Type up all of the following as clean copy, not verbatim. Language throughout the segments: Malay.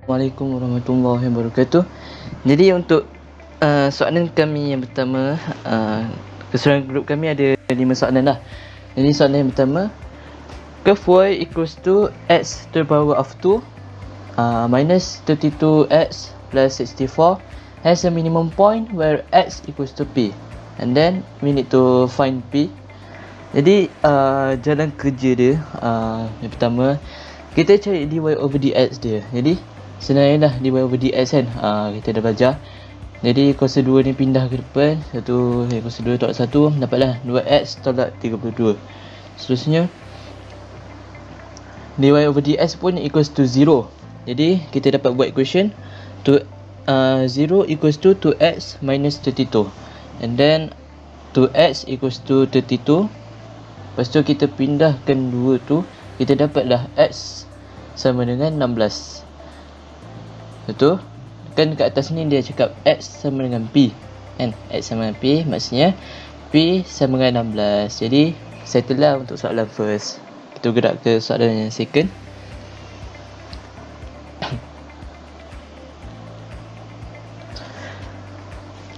Assalamualaikum warahmatullahi wabarakatuh. Jadi untuk soalan kami yang pertama, keseluruhan grup kami ada 5 soalan lah. Jadi soalan yang pertama, curve y equals to x to the power of 2 minus 32x plus 64 has a minimum point where x equals to p, and then we need to find p. Jadi jalan kerja dia, yang pertama kita cari dy over dx dia. Jadi senang lah dy over dx kan. Kita dah belajar. Jadi kuasa 2 ni pindah ke depan, kuasa 2 tolak 1, dapatlah 2x tolak 32. Seterusnya dy over dx pun equals to 0. Jadi kita dapat buat equation 0 equals to 2x minus 32, and then 2x equals to 32. Lepas tu kita pindahkan 2 tu, kita dapatlah x sama dengan 16. Betul? Kan kat atas ni dia cakap x sama dengan p, kan? X sama dengan p, maksudnya p sama dengan 16. Jadi settle lah untuk soalan first. Kita gerak ke soalan yang second.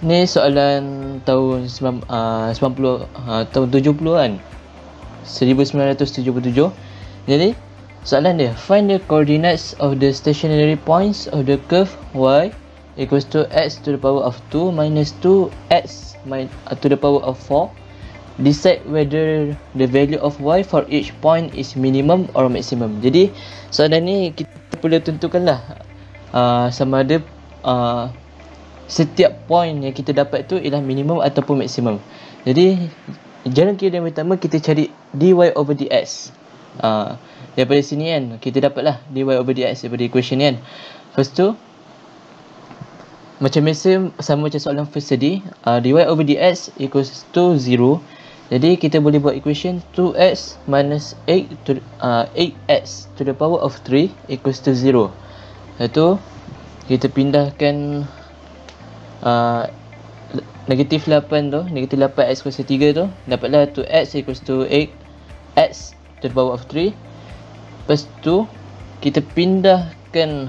Ni soalan tahun 70-an, 1977. Jadi soalan dia, find the coordinates of the stationary points of the curve y equals to x to the power of 2 minus 2x to the power of 4. Decide whether the value of y for each point is minimum or maximum. Jadi soalan ni kita perlu tentukanlah sama ada setiap point yang kita dapat tu ialah minimum ataupun maksimum. Jadi jalan kira yang pertama, kita cari dy over dx. Daripada sini kan kita dapatlah dy over dx daripada equation ni kan. Lepas tu macam biasa, sama macam soalan first tadi, dy over dx equals to 0. Jadi kita boleh buat equation 2x minus 8x to the power of 3 equals to 0. Lepas tu kita pindahkan negatif 8 tu, negatif 8x kuasa 3 tu, dapatlah 2x equals to 8x to the power of 3. Lepas tu kita pindahkan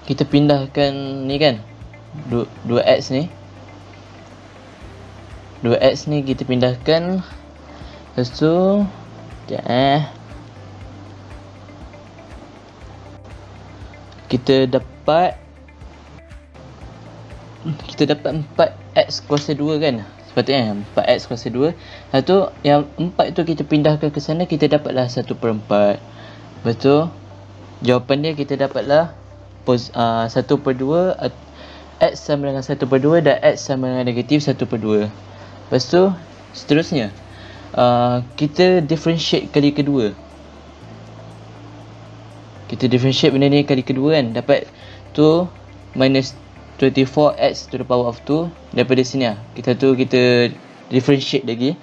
kita pindahkan ni kan, 2x ni, 2x ni kita pindahkan. Lepas tu kita dapat 4x kuasa 2 kan, sepatutnya 4x kuasa 2. Lepas tu yang 4 tu kita pindahkan ke sana, kita dapatlah 1/4. Lepas tu jawapan dia kita dapatlah 1/2, x sama dengan 1/2 dan x sama dengan negatif 1/2. Lepas tu seterusnya kita differentiate kali kedua. Kita differentiate benda ni kali kedua kan, dapat 2 minus 24x to the power of 2. Daripada sini lah kita differentiate lagi.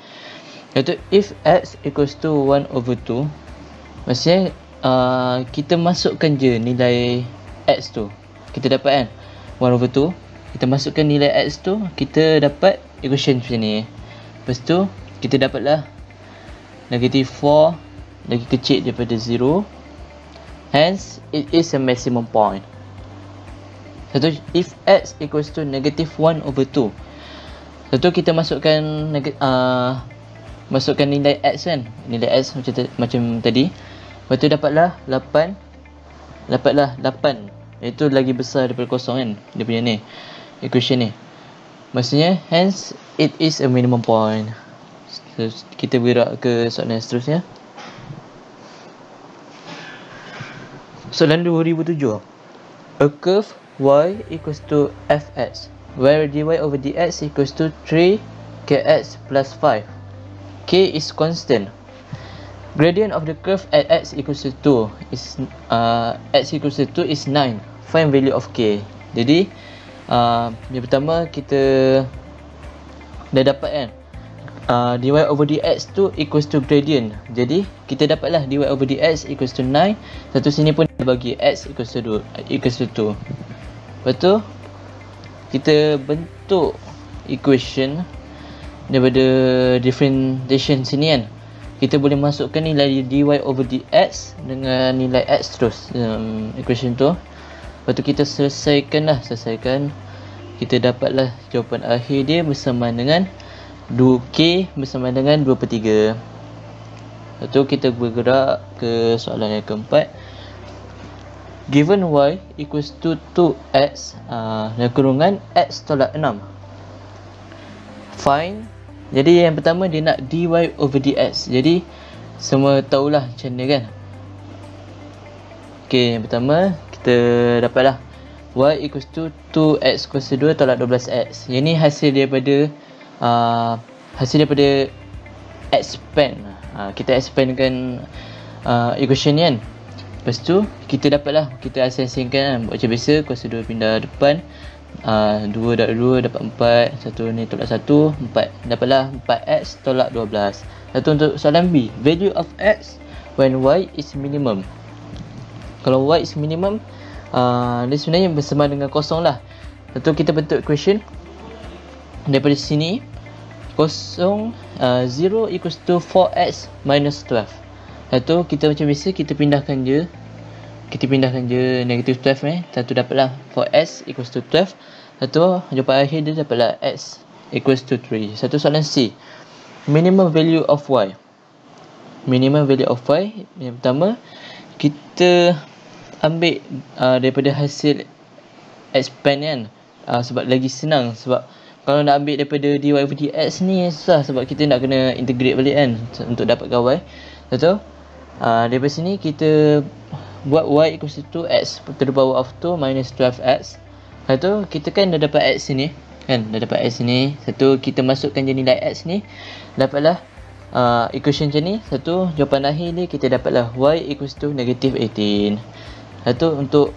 Iaitu if x equals to 1/2, maksudnya kita masukkan je nilai x tu, kita dapat kan 1/2. Kita masukkan nilai x tu, kita dapat equation macam ni. Lepas tu kita dapatlah negatif 4 lagi kecil daripada 0. Hence it is a maximum point. Satu, if x equals to negative 1/2. Satu, kita masukkan nilai x kan, nilai x macam tadi. Lepas tu dapatlah 8. Itu lagi besar daripada kosong kan, dia punya ni equation ni. Maksudnya hence it is a minimum point. So, kita bergerak ke soalan seterusnya. Soalan 2007. A curve y equals to fx, where dy over dx equals to 3kx plus 5. K is constant. Gradient of the curve at x equals to 2 is x equals to 2 is 9. Find value of k. Jadi yang pertama kita dah dapat kan, dy over dx tu equals to gradient. Jadi kita dapatlah dy over dx equals to 9. Satu sini pun dia bagi x equals to 2. Lepas tu kita bentuk equation daripada differentiation sini kan. kita boleh masukkan nilai dy over dx dengan nilai x terus equation tu. Lepas tu kita selesaikan, kita dapatlah jawapan akhir dia bersama dengan 2k bersama dengan 2/3. Lepas tu kita bergerak ke soalan yang keempat. Given y equals to 2x dan kurungan x tolak 6. Find. Jadi yang pertama dia nak dy over dx. Jadi semua tahulah macam ni kan. Okey, yang pertama kita dapatlah y equals to 2x kuasa 2 tolak 12x. Yang ni hasil daripada expand. Kita expandkan equation ni kan. Lepas tu kita dapatlah, kita asing-asingkan kan. Buat macam biasa, kuasa 2 pindah depan, 2 dapat 2 dapat 4, 1 ni tolak 1, 4. Dapatlah 4x tolak 12. Satu untuk soalan B, value of x when y is minimum. Kalau y is minimum, dia sebenarnya bersama dengan kosong lah. Lepas tu kita bentuk equation daripada sini. 0 equals to 4x minus 12. Lepas tu kita macam biasa, kita pindahkan je negative 12 ni. Satu dapatlah 4x equals to 12. Satu jawapan akhir dia dapatlah x equals to 3. Satu soalan C, minimum value of y. Minimum value of y, yang pertama kita ambil daripada hasil expand kan. Sebab lagi senang, sebab kalau nak ambil daripada dy over dx ni susah, sebab kita nak kena integrate balik kan untuk dapatkan y. Betul? Daripada sini kita buat y equals to x to the power of 2 minus 12x. Lepas tu kita kan dah dapat x ni kan, dah dapat x ni. Satu kita masukkan je nilai x ni, dapatlah equation macam ni. Satu jawapan akhir ni kita dapatlah y equals to negative 18. Satu untuk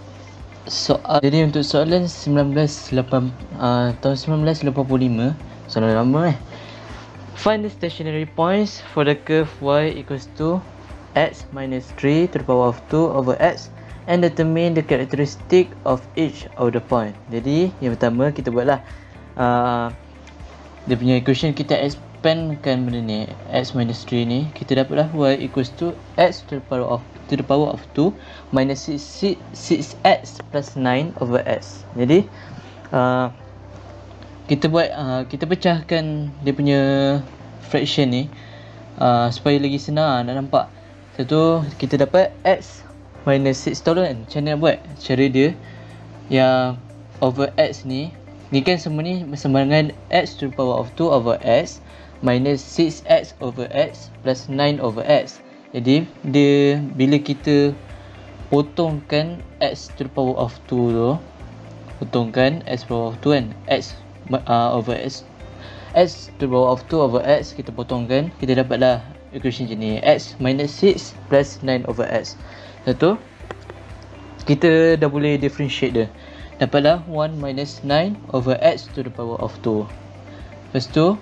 soal, jadi untuk soalan tahun 1985, soalan lama find the stationary points for the curve y equals to x minus 3 to the power of 2 over x and determine the characteristic of each of the point. Jadi yang pertama kita buatlah dia punya equation, kita expandkan benda ni, x minus 3 ni, kita dapatlah y equals to x to the power of 2 minus 6x plus 9 over x. Jadi kita pecahkan dia punya fraction ni supaya lagi senang nak nampak. Satu kita dapat x minus 6 tahu kan macam mana nak buat. Cara dia yang over x ni kan semua ni bersama dengan x to the power of 2 over x minus 6x over x plus 9 over x. Jadi dia bila kita potongkan x to the power of 2 tu, potongkan x to the power of 2 kan, x over x to the power of 2 over x, kita potongkan, kita dapatlah equation macam ni, x minus 6 plus 9 over x. Satu kita dah boleh differentiate dia, dapatlah 1 minus 9 over x to the power of 2. Lepas tu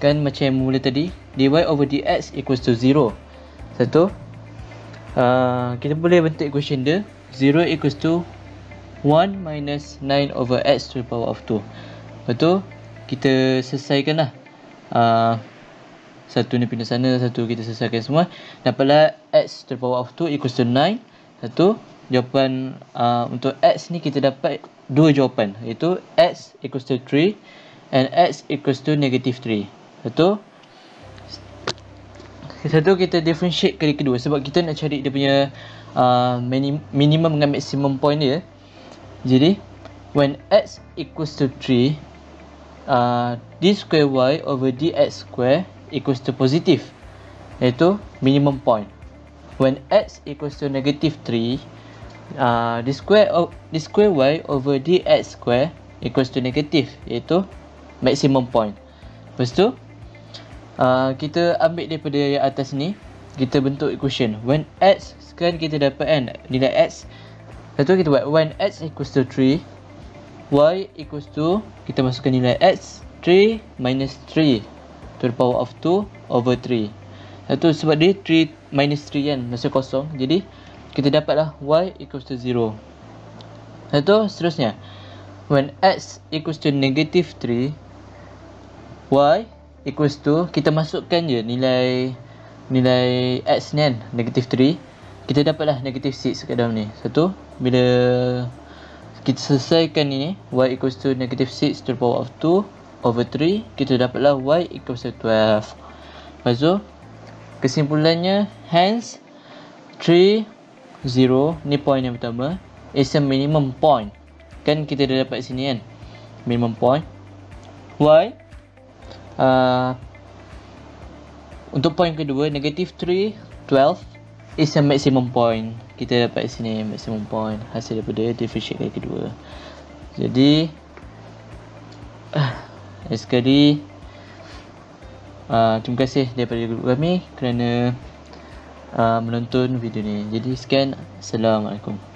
kan macam yang mula tadi, dy over dx equals to 0. Satu kita boleh bentuk equation dia, 0 equals to 1 minus 9 over x to the power of 2. Lepas tu kita selesaikan lah, satu ni pindah sana, satu kita selesaikan semua, dapatlah x to the power of 2 equals to 9. Satu jawapan untuk x ni kita dapat dua jawapan, iaitu x equals to 3 and x equals to negative 3. Satu kita differentiate kali kedua sebab kita nak cari dia punya minimum dengan maximum point dia. Jadi when x equals to 3, d square y over dx square equals to positive, iaitu minimum point. When x equals to negative 3, d square y over dx square equals to negative, iaitu maximum point. Lepas tu kita ambil daripada yang atas ni, kita bentuk equation. When x, sekarang kita dapat kan nilai x. Satu kita buat when x equals to 3, y equals to, kita masukkan nilai x, 3 minus 3 to the power of 2 over 3. Satu sebab dia 3 minus 3 kan, masih kosong, jadi kita dapatlah y equals to 0. Satu seterusnya, when x equals to negative 3, y equals to, kita masukkan je nilai nilai x ni kan, negative 3, kita dapatlah negative 6 kat dalam ni. Satu, bila kita selesaikan ini, y equals to negative 6 to the power of 2 over 3, kita dapatlah y equals to 12. Lepas tu, kesimpulannya, hence 3, 0, ni point yang pertama, is a minimum point. Kan kita dah dapat sini kan, minimum point. Y, untuk point kedua, negative 3, 12, is a maximum point. Kita dapat sini maximum point hasil daripada differentiate kali kedua. Jadi sekali terima kasih daripada grup kami kerana menonton video ni. Jadi sekian, Assalamualaikum.